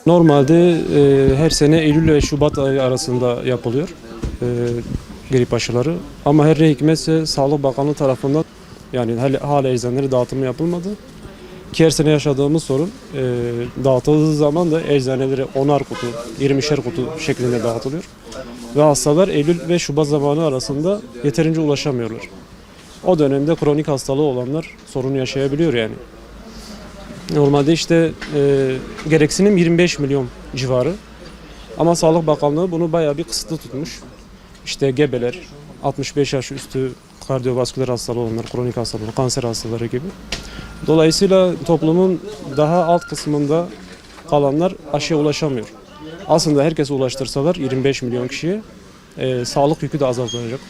Normalde her sene Eylül ve Şubat ayı arasında yapılıyor grip aşıları. Ama her ne hikmetse Sağlık Bakanlığı tarafından yani hala eczanelere dağıtımı yapılmadı. Ki her sene yaşadığımız sorun dağıtıldığı zaman da eczanelere 10'ar kutu, 20'şer kutu şeklinde dağıtılıyor. Ve hastalar Eylül ve Şubat zamanı arasında yeterince ulaşamıyorlar. O dönemde kronik hastalığı olanlar sorun yaşayabiliyor yani. Normalde işte gereksinim 25 milyon civarı. Ama Sağlık Bakanlığı bunu bayağı bir kısıtlı tutmuş. İşte gebeler, 65 yaş üstü kardiyovasküler hastalığı olanlar, kronik hastalığı, kanser hastaları gibi. Dolayısıyla toplumun daha alt kısmında kalanlar aşıya ulaşamıyor. Aslında herkese ulaştırsalar 25 milyon kişiye sağlık yükü de azaltılacak.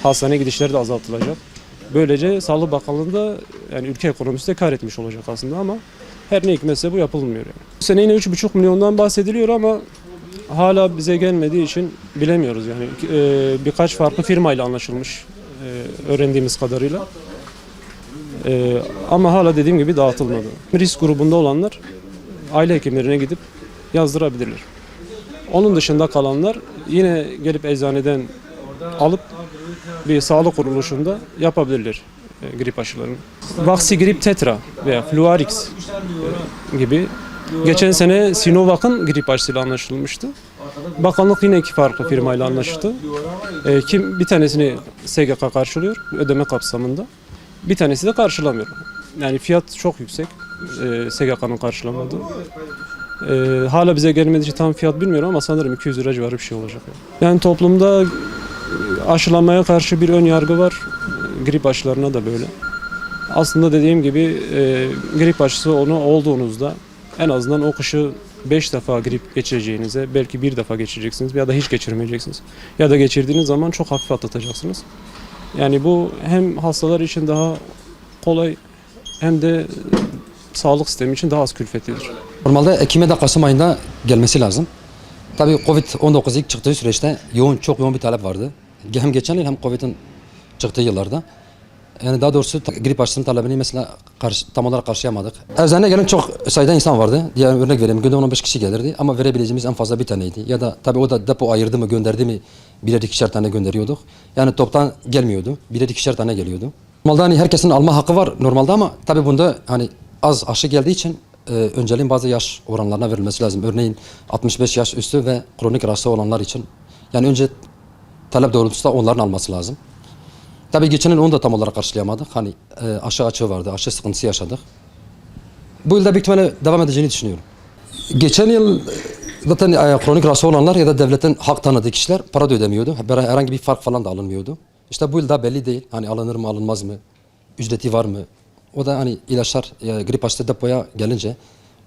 Hastane gidişleri de azaltılacak. Böylece Sağlık Bakanlığı'nda yani ülke ekonomisi de kar etmiş olacak aslında ama her ne hikmetse bu yapılmıyor. Yani. Bu sene yine 3,5 milyondan bahsediliyor ama hala bize gelmediği için bilemiyoruz. Yani birkaç farklı firmayla anlaşılmış öğrendiğimiz kadarıyla. Ama hala dediğim gibi dağıtılmadı. Risk grubunda olanlar aile hekimlerine gidip yazdırabilirler. Onun dışında kalanlar yine gelip eczaneden alıp bir sağlık kuruluşunda yapabilirler grip aşılarını. Vaxigrip Tetra veya Fluarix gibi geçen sene Sinovac'ın grip aşısıyla anlaşılmıştı. Bakanlık yine iki farklı firmayla anlaştı. Bir tanesini SGK karşılıyor ödeme kapsamında. Bir tanesi de karşılamıyor. Yani fiyat çok yüksek SGK'nın karşılamadığı. Hala bize gelmediği için tam fiyat bilmiyorum ama sanırım 200 lira civarı bir şey olacak. Yani toplumda aşılamaya karşı bir ön yargı var. Grip aşılarına da böyle. Aslında dediğim gibi grip aşısı olduğunuzda en azından o kışı 5 defa grip geçireceğinize belki bir defa geçireceksiniz ya da hiç geçirmeyeceksiniz. Ya da geçirdiğiniz zaman çok hafif atlatacaksınız. Yani bu hem hastalar için daha kolay hem de sağlık sistemi için daha az külfetlidir. Normalde Ekim ya da Kasım ayında gelmesi lazım. Tabii Covid-19 ilk çıktığı süreçte çok yoğun bir talep vardı. Hem geçen yıl hem Covid'in çıktığı yıllarda. Yani daha doğrusu grip aşısının talebini mesela tam olarak karşılayamadık. Eczaneye gelen çok sayıda insan vardı. Diğer örnek vereyim, günde 15 kişi gelirdi ama verebileceğimiz en fazla bir taneydi. Ya da tabii o da depo ayırdı mı gönderdi mi birer ikişer tane gönderiyorduk. Yani toptan gelmiyordu. Birer ikişer tane geliyordu. Normalde hani herkesin alma hakkı var normalde ama tabii bunda hani az aşı geldiği için önceliğin bazı yaş oranlarına verilmesi lazım. Örneğin 65 yaş üstü ve kronik rahatsız olanlar için. Yani önce talep doğrultusunda onların alması lazım. Tabii geçen yıl onu da tam olarak karşılayamadık. Hani aşı açığı vardı, aşı sıkıntısı yaşadık. Bu yılda büyük ihtimalle devam edeceğini düşünüyorum. Geçen yıl zaten kronik rahatsız olanlar ya da devletin hak tanıdığı kişiler para da ödemiyordu. Herhangi bir fark falan da alınmıyordu. İşte bu yılda belli değil. Hani alınır mı alınmaz mı? Ücreti var mı? O da hani ilaçlar grip aşısı depoya gelince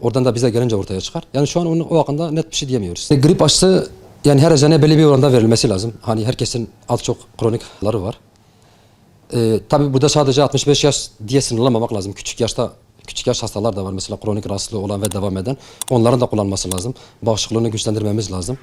oradan da bize gelince ortaya çıkar. Yani şu an o hakkında net bir şey diyemiyoruz. Grip aşısı yani her eczaneye belli bir oranda verilmesi lazım. Hani herkesin az çok kronikleri var. Tabii burada sadece 65 yaş diye sınırlamamak lazım. Küçük yaş hastalar da var mesela kronik rahatsızlığı olan ve devam eden. Onların da kullanması lazım. Bağışıklığını güçlendirmemiz lazım.